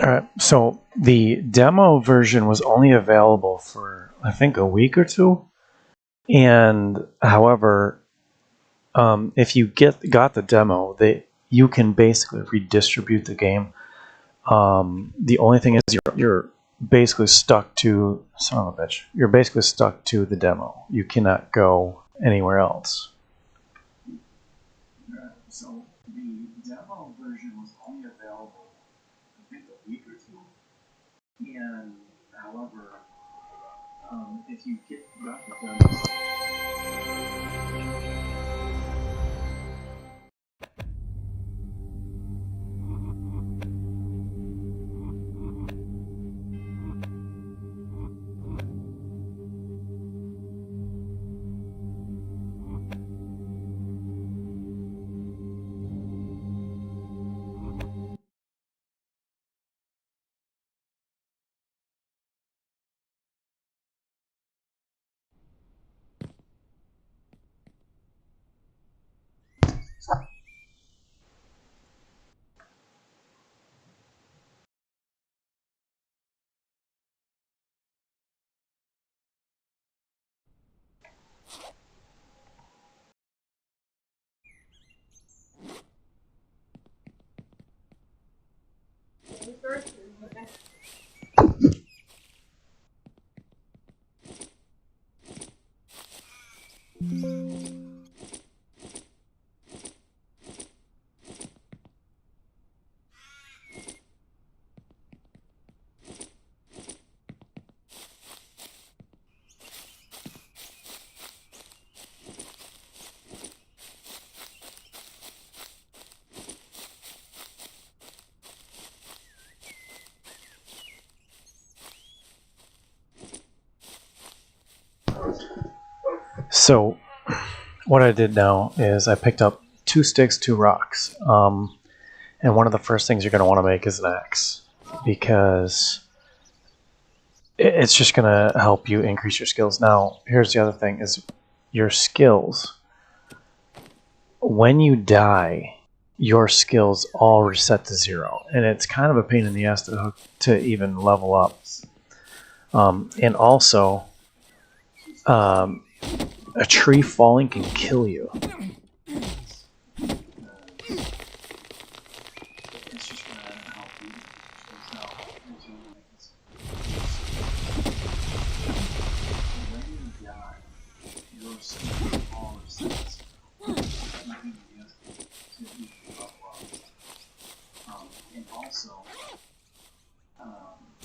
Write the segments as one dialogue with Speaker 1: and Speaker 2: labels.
Speaker 1: All right, so the demo version was only available for I think a week or two, and however, if you got the demo, you can basically redistribute the game. The only thing is you're basically stuck to son of a bitch. You're basically stuck to the demo. You cannot go anywhere else. So the demo version was only available I think a week or two. And however, if you got the demo. So what I did now is I picked up 2 sticks, 2 rocks, and one of the first things you're going to want to make is an axe, because it's just going to help you increase your skills. Now, here's the other thing: is your skills. When you die, your skills all reset to 0, and it's kind of a pain in the ass to even level up. And also, a tree falling can kill you.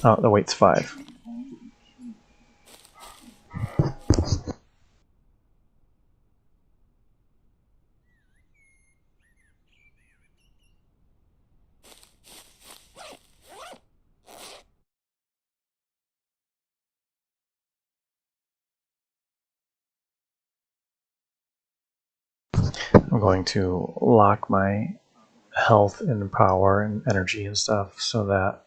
Speaker 1: Oh, the weight's 5. I'm going to lock my health and power and energy and stuff so that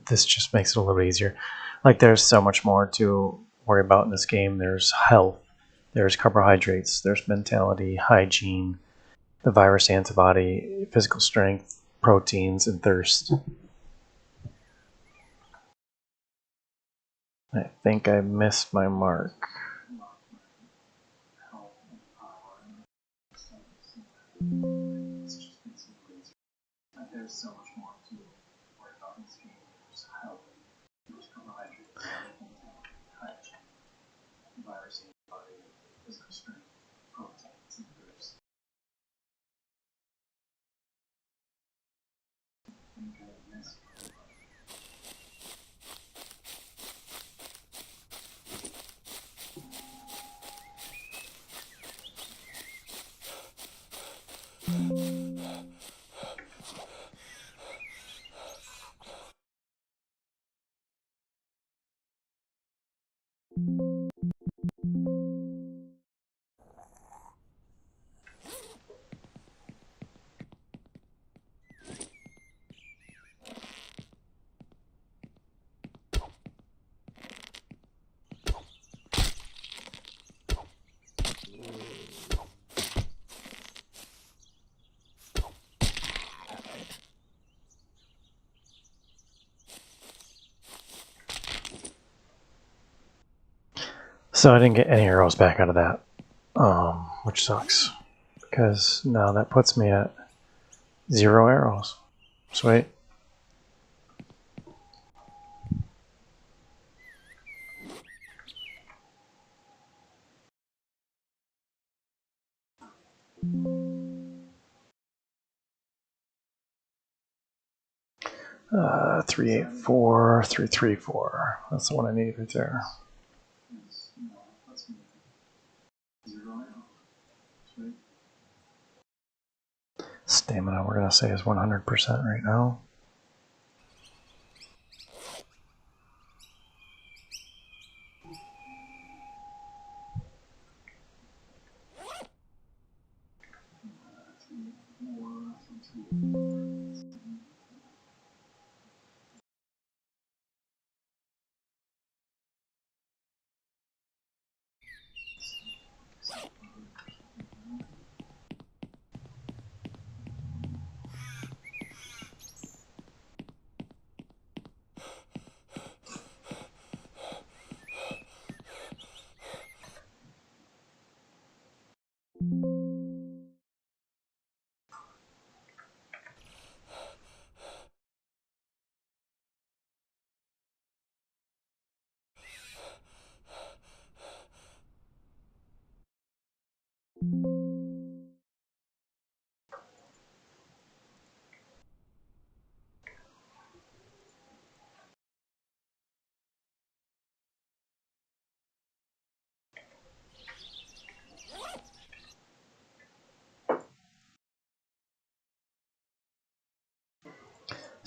Speaker 1: this just makes it a little easier. Like, there's so much more to worry about in this game. There's health, there's carbohydrates, there's mentality, hygiene, the virus antibody, physical strength, proteins, and thirst. I think I missed my mark. So I didn't get any arrows back out of that, which sucks, because now that puts me at 0 arrows. Sweet. Uh, 384, 334. That's the one I need right there. Stamina, we're going to say, is 100% right now.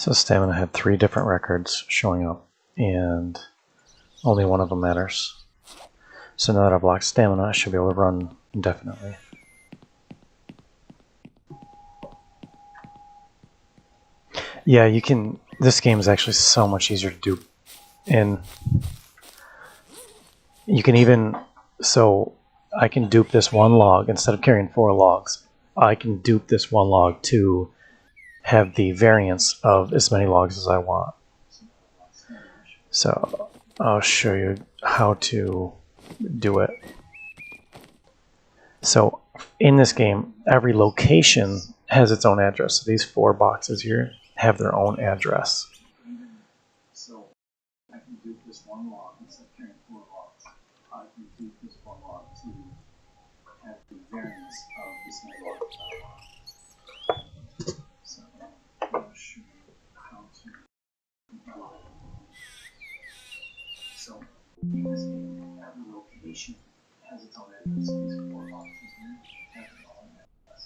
Speaker 1: So stamina had 3 different records showing up, and only one of them matters. So now that I've locked stamina, I should be able to run indefinitely. Yeah, you can. This game is actually so much easier to do, and you can even. So I can dupe this one log instead of carrying 4 logs. I can dupe this one log to have the variance of as many logs as I want. So I'll show you how to do it. So in this game, every location has its own address. So these 4 boxes here have their own address. So I can dupe this one log instead of carrying 4 logs. I can dupe this one log to have the variance of this many logs I want. So I'll show you how to do it. So in this game, every location has its own address. These 4 boxes here have their own address.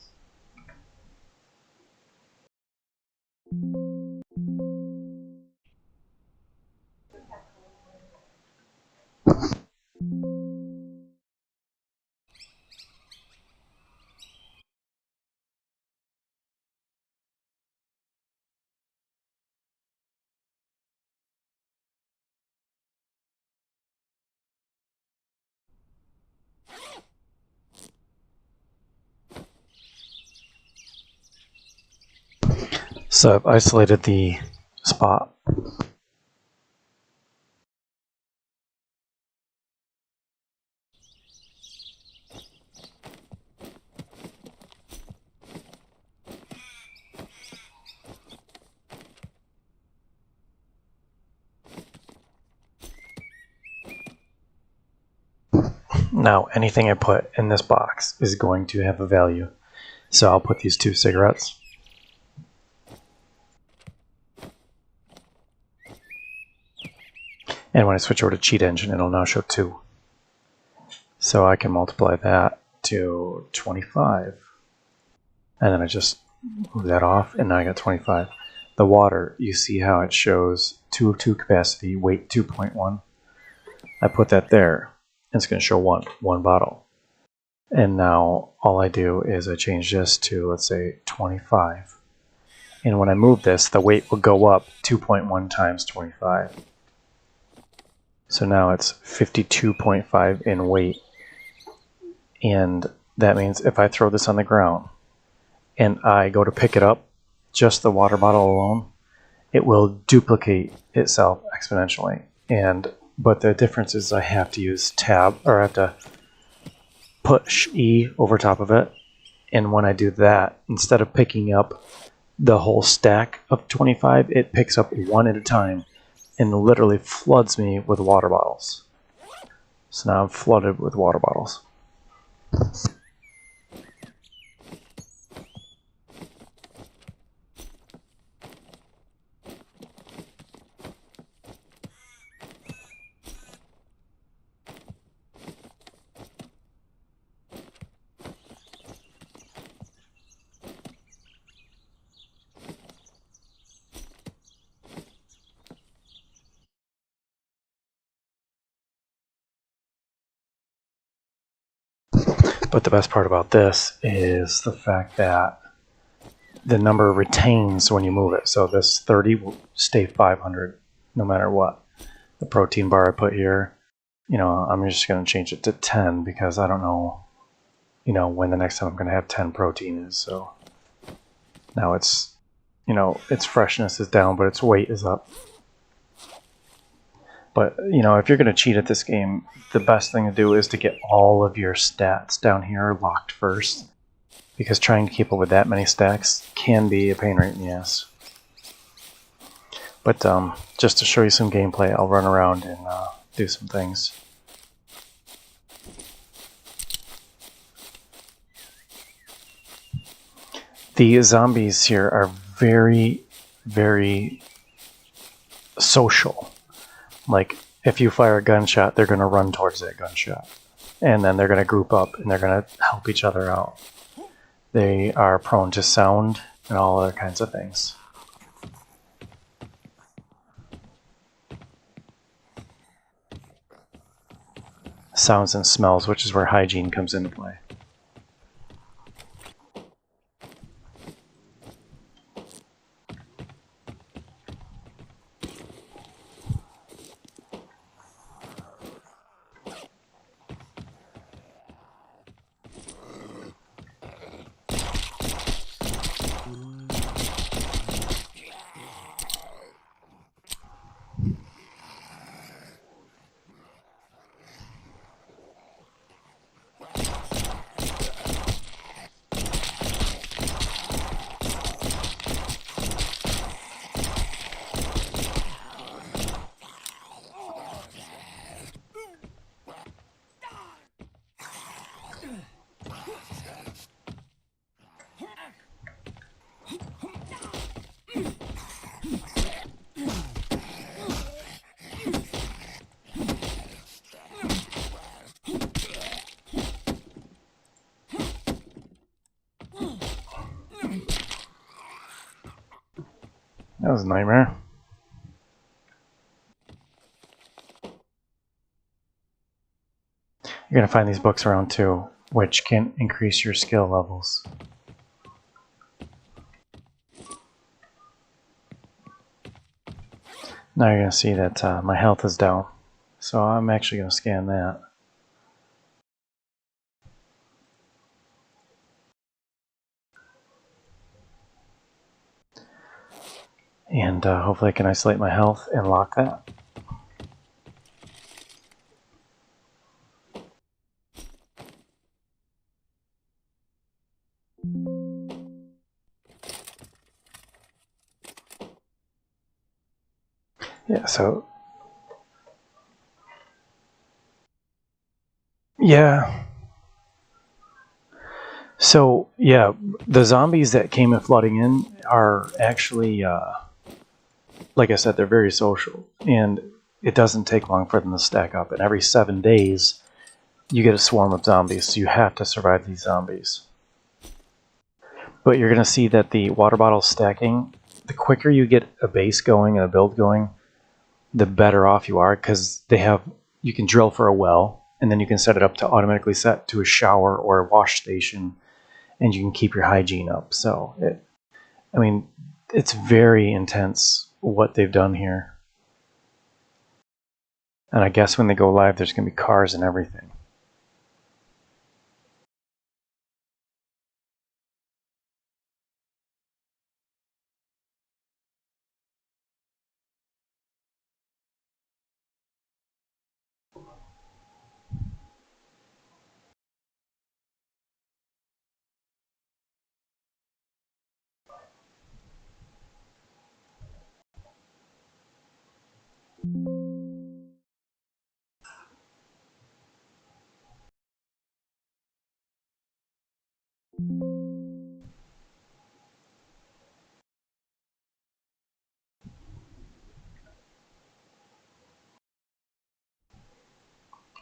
Speaker 1: So I've isolated the spot. Now anything I put in this box is going to have a value. So I'll put these 2 cigarettes. And when I switch over to cheat engine, it'll now show 2. So I can multiply that to 25. And then I just move that off, and now I got 25. The water, you see how it shows 2 of 2 capacity, weight 2.1. I put that there, and it's going to show one bottle. And now all I do is I change this to, let's say, 25. And when I move this, the weight will go up 2.1 times 25. So now it's 52.5 in weight. And that means if I throw this on the ground and I go to pick it up, just the water bottle alone, it will duplicate itself exponentially. But the difference is I have to use tab, or I have to push E over top of it. And when I do that, instead of picking up the whole stack of 25, it picks up one at a time and literally floods me with water bottles. So now I'm flooded with water bottles. But the best part about this is the fact that the number retains when you move it. So this 30 will stay 500 no matter what. The protein bar I put here, I'm just going to change it to 10 because I don't know, when the next time I'm going to have 10 protein is. So now it's, its freshness is down, but its weight is up. But, if you're going to cheat at this game, the best thing to do is to get all of your stats down here locked first. Because trying to keep up with that many stacks can be a pain right in the ass. But just to show you some gameplay, I'll run around and do some things. The zombies here are very, very social. Like, if you fire a gunshot, they're going to run towards that gunshot. And then they're going to group up and they're going to help each other out. They are prone to sound and all other kinds of things. Sounds and smells, which is where hygiene comes into play. That was a nightmare. You're going to find these books around too, which can increase your skill levels. Now you're going to see that my health is down, so I'm actually going to scan that. And hopefully I can isolate my health and lock that. Yeah, so Yeah. So, yeah, the zombies that came in flooding in are actually, like I said, they're very social. And it doesn't take long for them to stack up. And every 7 days, you get a swarm of zombies. So you have to survive these zombies. But you're going to see that the water bottle stacking, the quicker you get a base going and a build going, the better off you are, because you can drill for a well, and then you can set it up to automatically set to a shower or a wash station, and you can keep your hygiene up. So, it's very intense what they've done here. And I guess when they go live, there's going to be cars and everything.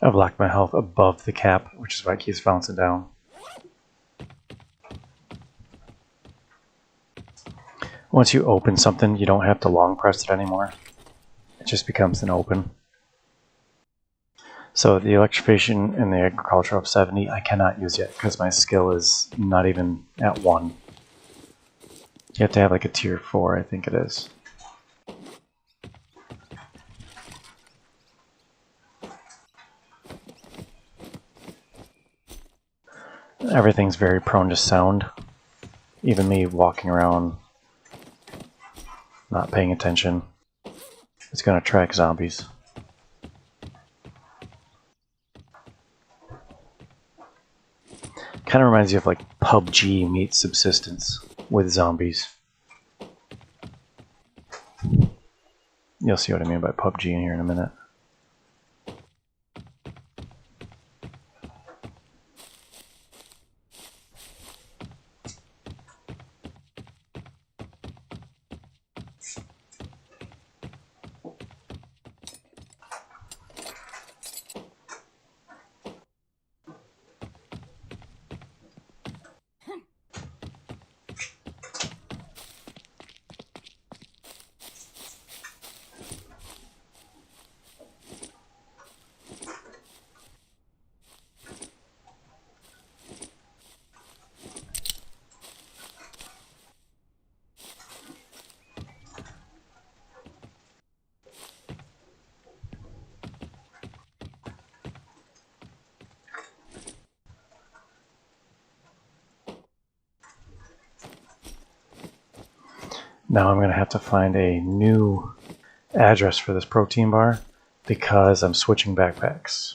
Speaker 1: I've locked my health above the cap, which is why it keeps bouncing down. Once you open something, you don't have to long press it anymore. It just becomes an open. So the electrification and the agriculture of 70, I cannot use yet because my skill is not even at 1. You have to have like a tier 4, I think it is. Everything's very prone to sound. Even me walking around, not paying attention, it's going to attract zombies. Kind of reminds you of like PUBG meets Subsistence with zombies. You'll see what I mean by PUBG in here in a minute. Now I'm going to have to find a new address for this protein bar because I'm switching backpacks.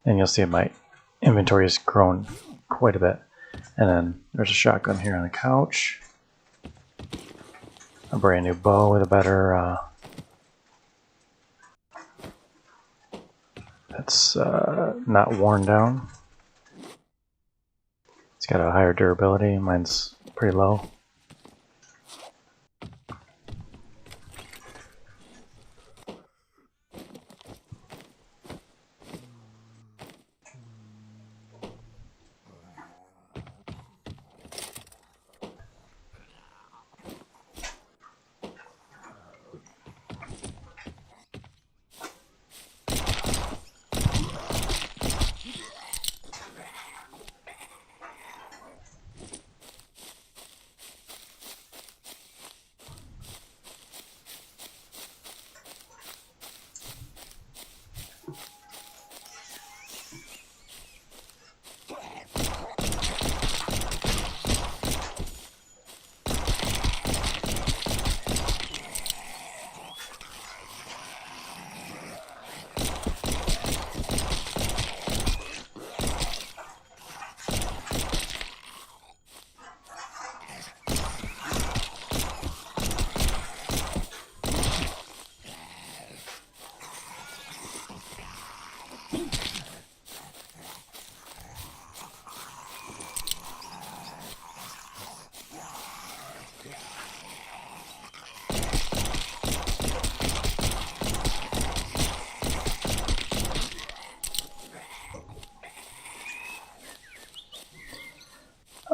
Speaker 1: And you'll see my inventory has grown quite a bit. And then there's a shotgun here on the couch. A brand new bow with a better... that's not worn down. It's got a higher durability. Mine's pretty low.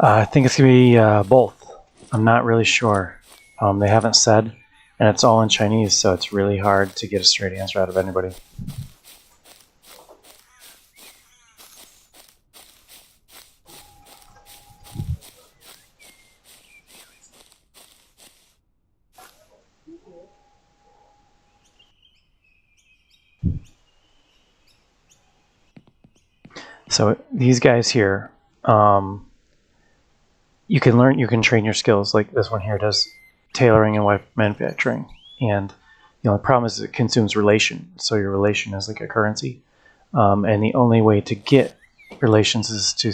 Speaker 1: I think it's going to be both. I'm not really sure. They haven't said, and it's all in Chinese, so it's really hard to get a straight answer out of anybody. So these guys here, you can train your skills. Like this one here does tailoring and weapon manufacturing, and the only problem is it consumes relation. So your relation is like a currency, and the only way to get relations is to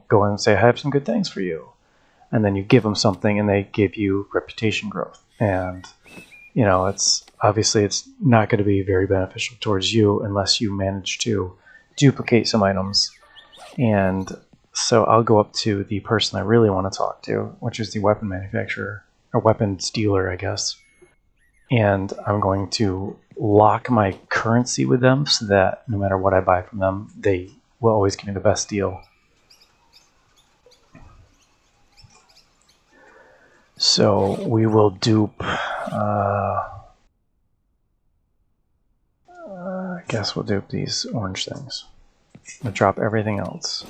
Speaker 1: go in and say I have some good things for you, and then you give them something, and they give you reputation growth. And it's obviously it's not going to be very beneficial towards you unless you manage to duplicate some items. And so I'll go up to the person I really want to talk to, which is the weapon manufacturer or weapons dealer, I guess. And I'm going to lock my currency with them so that no matter what I buy from them, they will always give me the best deal. So we will dupe, I guess we'll dupe these orange things. I'll drop everything else.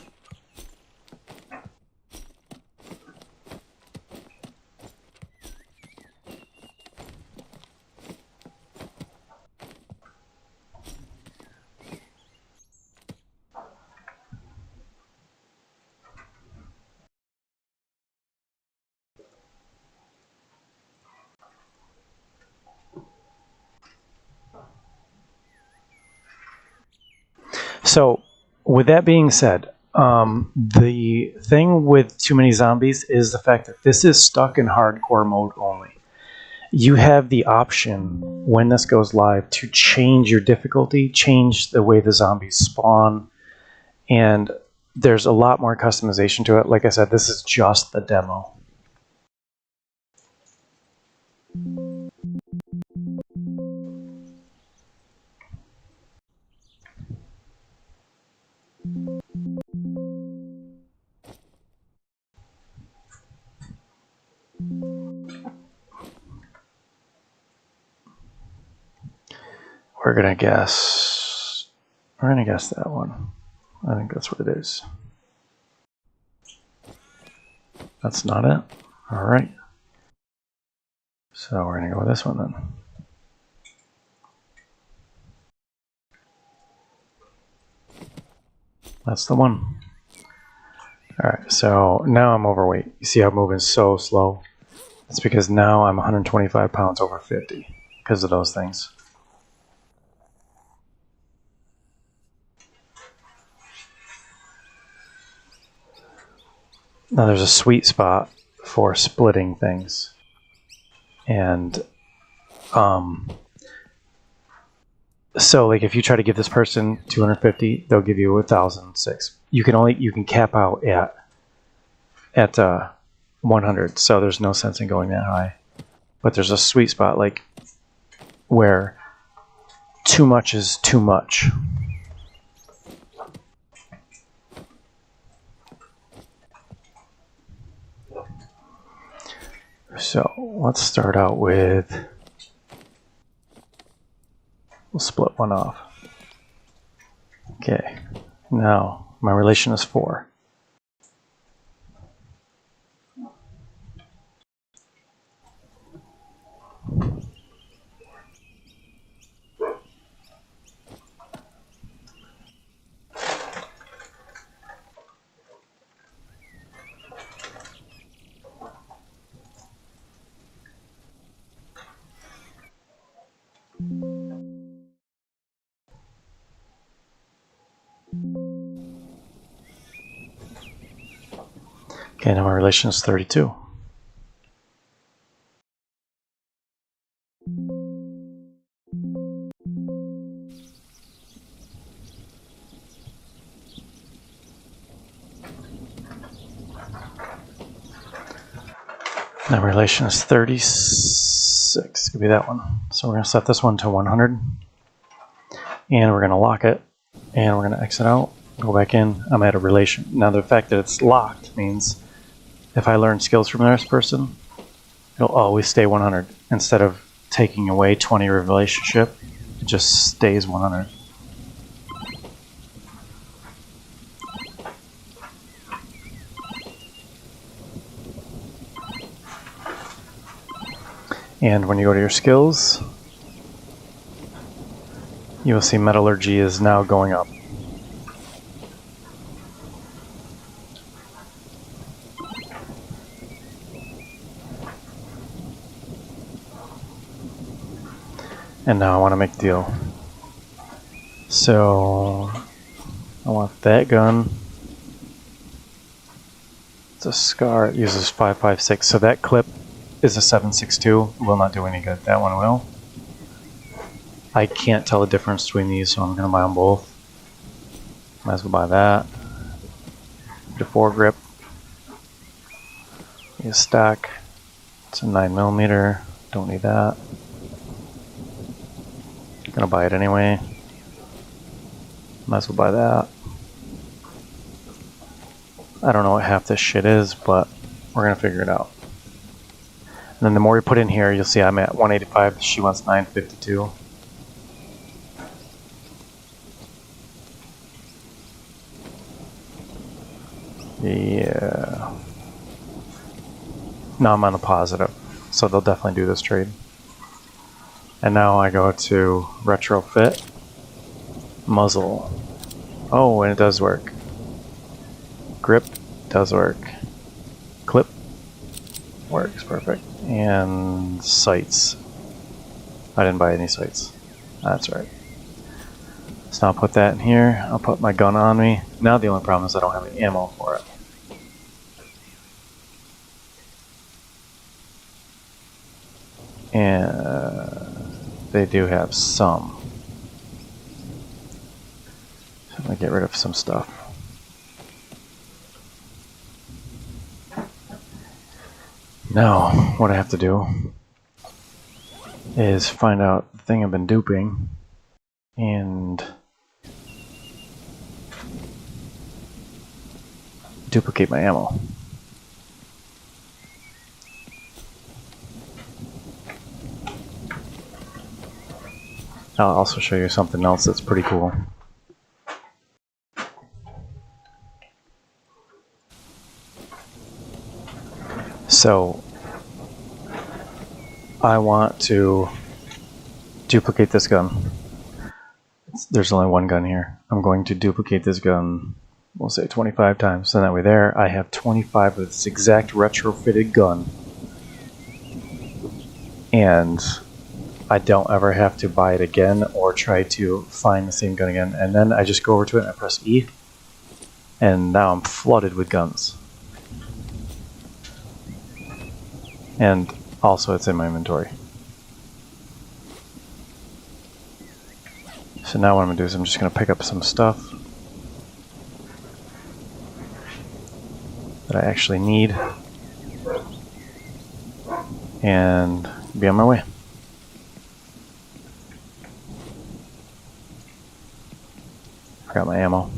Speaker 1: So, with that being said, the thing with too many zombies is the fact that this is stuck in hardcore mode only. You have the option, when this goes live, to change your difficulty, change the way the zombies spawn, and there's a lot more customization to it. Like I said, this is just the demo. We're gonna guess that one. I think that's what it is. That's not it. All right. So we're gonna go with this one then. That's the one. All right, so now I'm overweight. You see how I'm moving so slow? It's because now I'm 125 pounds over 50 because of those things. Now there's a sweet spot for splitting things. And so like if you try to give this person 250, they'll give you 1,006. You can cap out at 100, so there's no sense in going that high. But there's a sweet spot like where too much is too much. So let's start out with, we'll split one off. Okay, now my relation is 4. Okay, now my relation is 32. Now relation is 36. Could be that one. So we're going to set this one to 100. And we're going to lock it. And we're going to exit out, go back in. I'm at a relation. Now the fact that it's locked means if I learn skills from this person, it'll always stay 100. Instead of taking away 20 relationship, it just stays 100. And when you go to your skills, you will see metallurgy is now going up. And now I want to make a deal. So I want that gun. It's a SCAR. It uses 5.56. So that clip is a 7.62. Will not do any good. That one will. I can't tell the difference between these, so I'm going to buy them both. Might as well buy that. The foregrip. Need a stack. It's a 9mm. Don't need that. Gonna buy it anyway. Might as well buy that. I don't know what half this shit is, but we're gonna figure it out. And then the more you put in here, you'll see I'm at 185. She wants 952. Yeah. Now I'm on the positive, so they'll definitely do this trade. And now I go to retrofit, muzzle. Oh, and it does work. Grip does work. Clip works perfect. And sights. I didn't buy any sights. That's right. So now I'll put that in here. I'll put my gun on me. Now the only problem is I don't have any ammo for it. And they do have some. So I'm gonna get rid of some stuff. Now, what I have to do is find out the thing I've been duping and duplicate my ammo. I'll also show you something else that's pretty cool. So, I want to duplicate this gun. There's only one gun here. I'm going to duplicate this gun, we'll say 25 times. So that way there, I have 25 of this exact retrofitted gun. And I don't ever have to buy it again or try to find the same gun again. And then I just go over to it and I press E. And now I'm flooded with guns. And also it's in my inventory. So now what I'm going to do is I'm just going to pick up some stuff that I actually need. And be on my way. Forgot my ammo.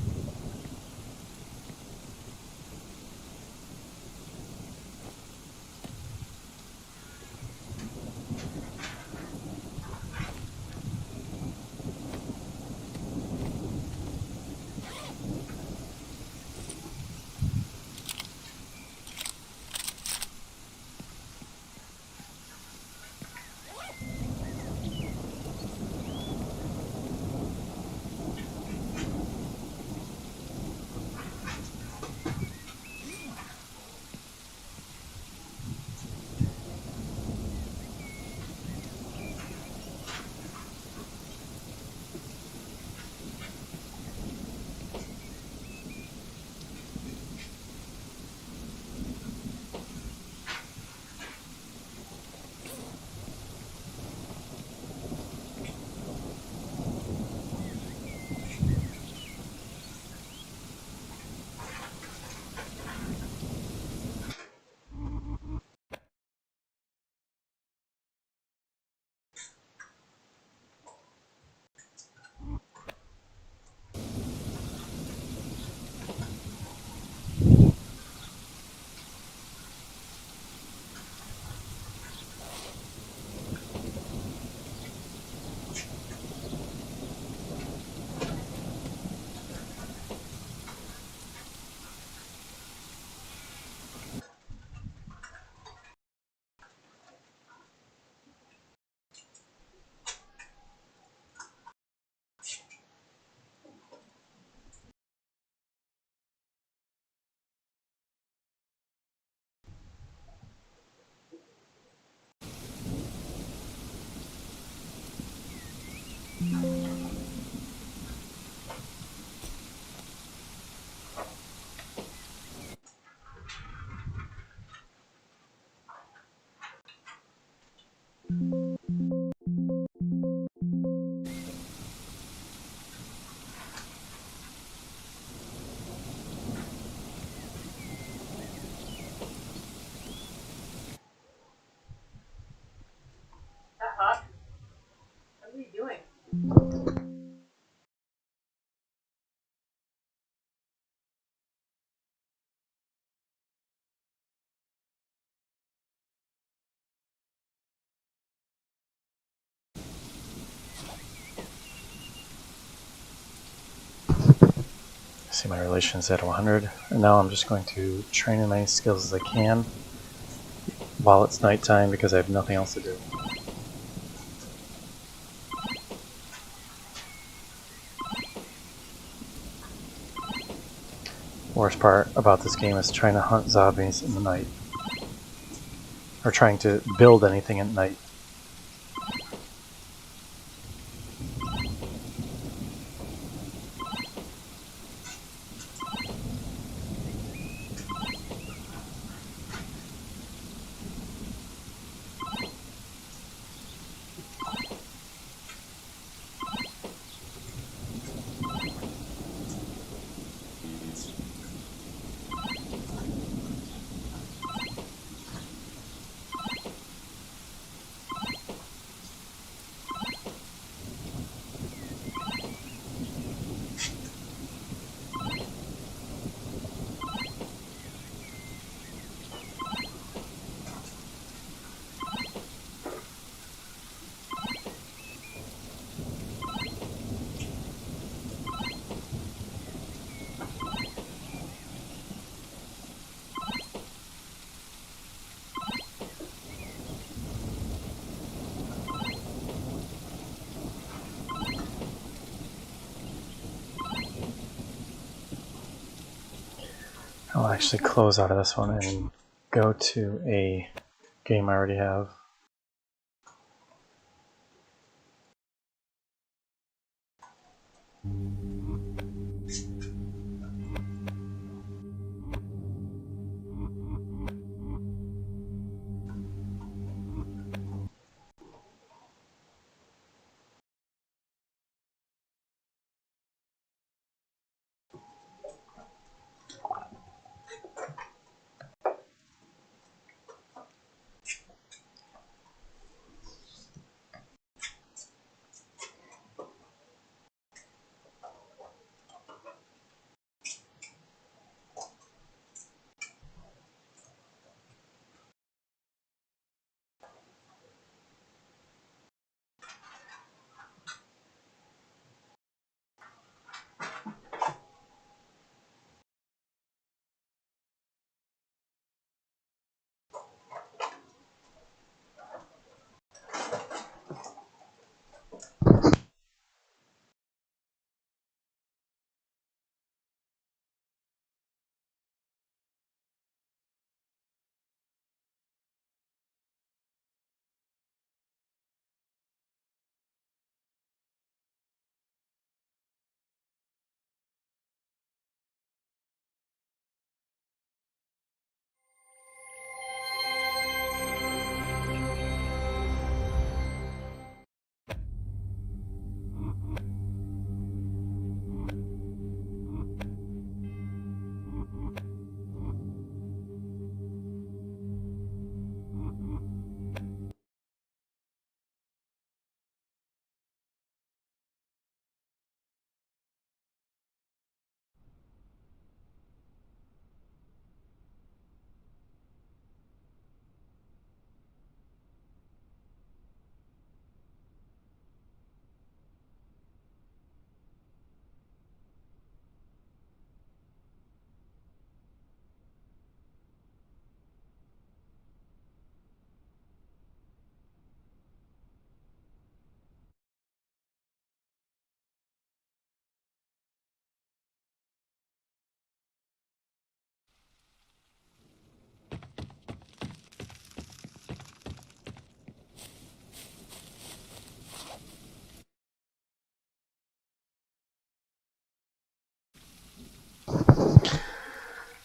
Speaker 1: See, my relation's at 100, and now I'm just going to train as many skills as I can while it's nighttime because I have nothing else to do. Worst part about this game is trying to hunt zombies in the night, or trying to build anything at night. I'll actually close out of this one and go to a game I already have.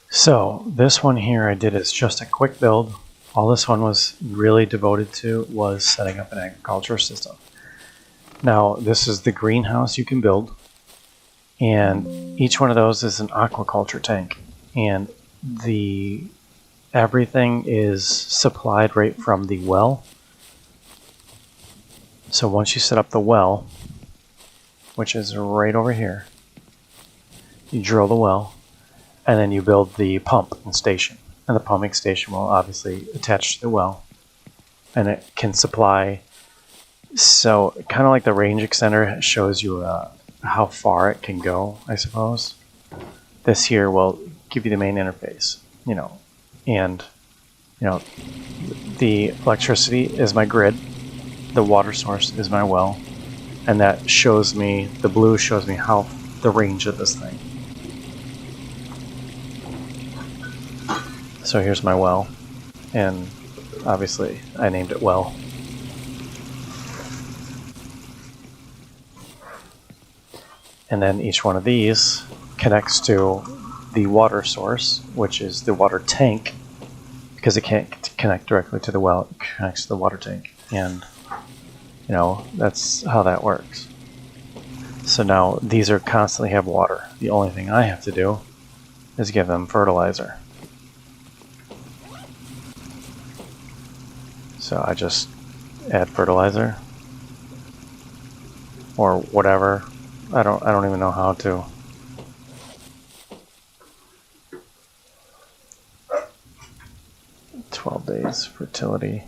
Speaker 1: So this one here I did is just a quick build. All this one was really devoted to was setting up an agriculture system. Now this is the greenhouse you can build, and each one of those is an aquaculture tank, and everything is supplied right from the well. So once you set up the well, which is right over here, you drill the well, and then you build the pumping station. And the pumping station will obviously attach to the well, and it can supply, so kind of like the range extender shows you how far it can go, I suppose. this here will give you the main interface, and the electricity is my grid, the water source is my well, and that shows me, the blue shows me how the range of this thing. So here's my well, and obviously I named it well. And then each one of these connects to the water source, which is the water tank, because it can't connect directly to the well, it connects to the water tank. And, that's how that works. So now these are constantly have water. The only thing I have to do is give them fertilizer. So I just add fertilizer or whatever. I don't even know how to. Days fertility.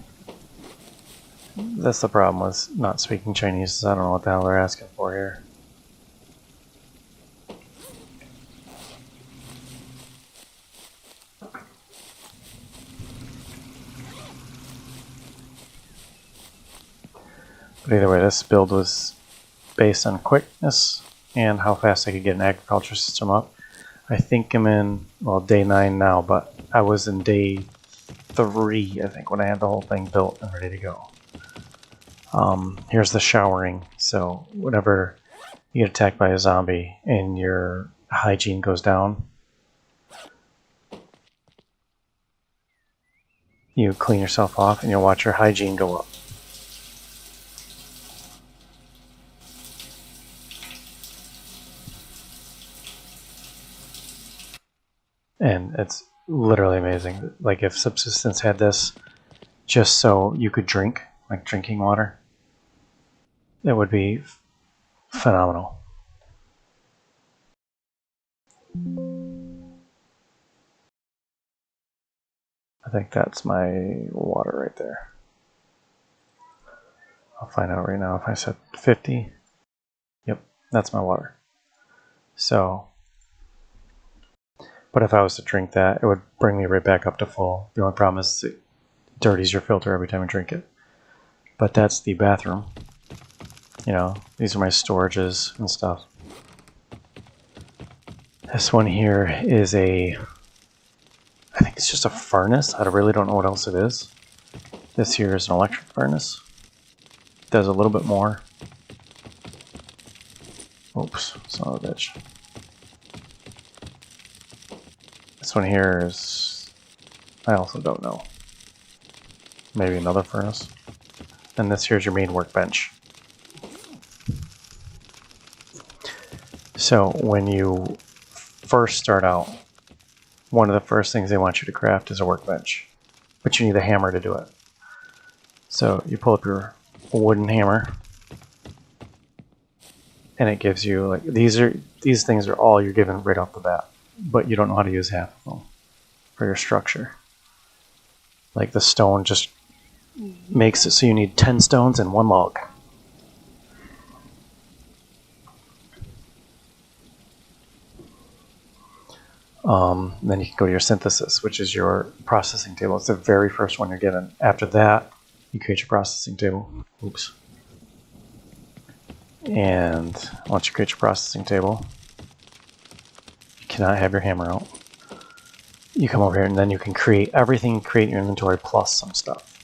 Speaker 1: That's the problem with not speaking Chinese, is I don't know what the hell they're asking for here. But either way, this build was based on quickness and how fast I could get an agriculture system up. I think I'm in, day 9 now, but I was in day 3, I think, when I had the whole thing built and ready to go. Here's the showering. So whenever you get attacked by a zombie and your hygiene goes down, you clean yourself off and you'll watch your hygiene go up. And it's literally amazing. Like if Subsistence had this just so you could drink, like drinking water, it would be phenomenal. I think that's my water right there. I'll find out right now if I said 50. Yep, that's my water. So, but if I was to drink that, it would bring me right back up to full. The only problem is it dirties your filter every time you drink it. But that's the bathroom. These are my storages and stuff. This one here is I think it's just a furnace. I really don't know what else it is. This here is an electric furnace. It does a little bit more. Oops, son of a bitch. This one here is, I also don't know. Maybe another furnace. And this here's your main workbench. So when you first start out, one of the first things they want you to craft is a workbench, but you need a hammer to do it. So you pull up your wooden hammer, and it gives you, like, these things are all you're given right off the bat, but you don't know how to use half of them for your structure. Like the stone just makes it so you need 10 stones and 1 log. Then you can go to your synthesis, which is your processing table. It's the very first one you're given. After that, you create your processing table. Oops. And once you create your processing table, you cannot have your hammer out. You come over here and then you can create everything, create your inventory plus some stuff.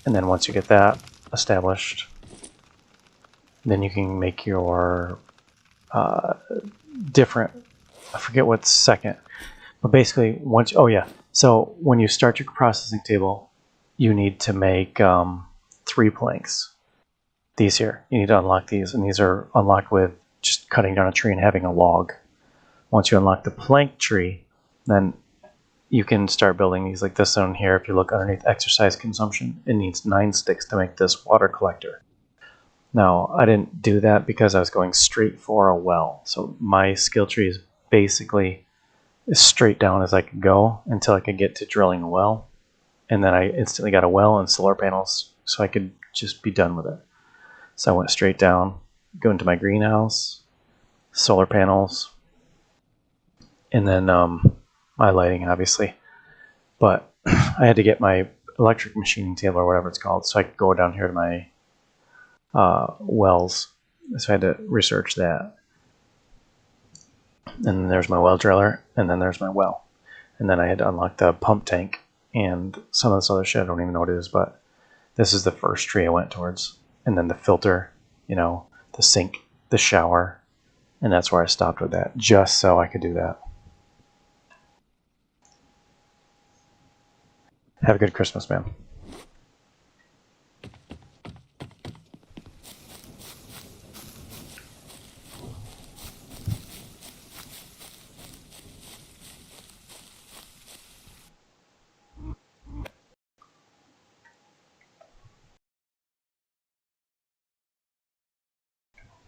Speaker 1: And then once you get that established, then you can make your different, I forget what's second, but basically once, so when you start your processing table, you need to make 3 planks. These here, you need to unlock these, and these are unlocked with just cutting down a tree and having a log. Once you unlock the plank tree, then you can start building these, like this one here. If you look underneath exercise consumption, it needs 9 sticks to make this water collector. Now, I didn't do that because I was going straight for a well. So my skill tree is basically as straight down as I could go until I could get to drilling a well. And then I instantly got a well and solar panels so I could just be done with it. So I went straight down, go into my greenhouse, solar panels, and then my lighting, obviously. But I had to get my electric machining table or whatever it's called, so I could go down here to my wells. So I had to research that. And then there's my well driller, and then there's my well. And then I had to unlock the pump tank and some of this other shit. I don't even know what it is, but this is the first tree I went towards. And then the filter, the sink, the shower, and that's where I stopped with that, just so I could do that. Have a good Christmas, man.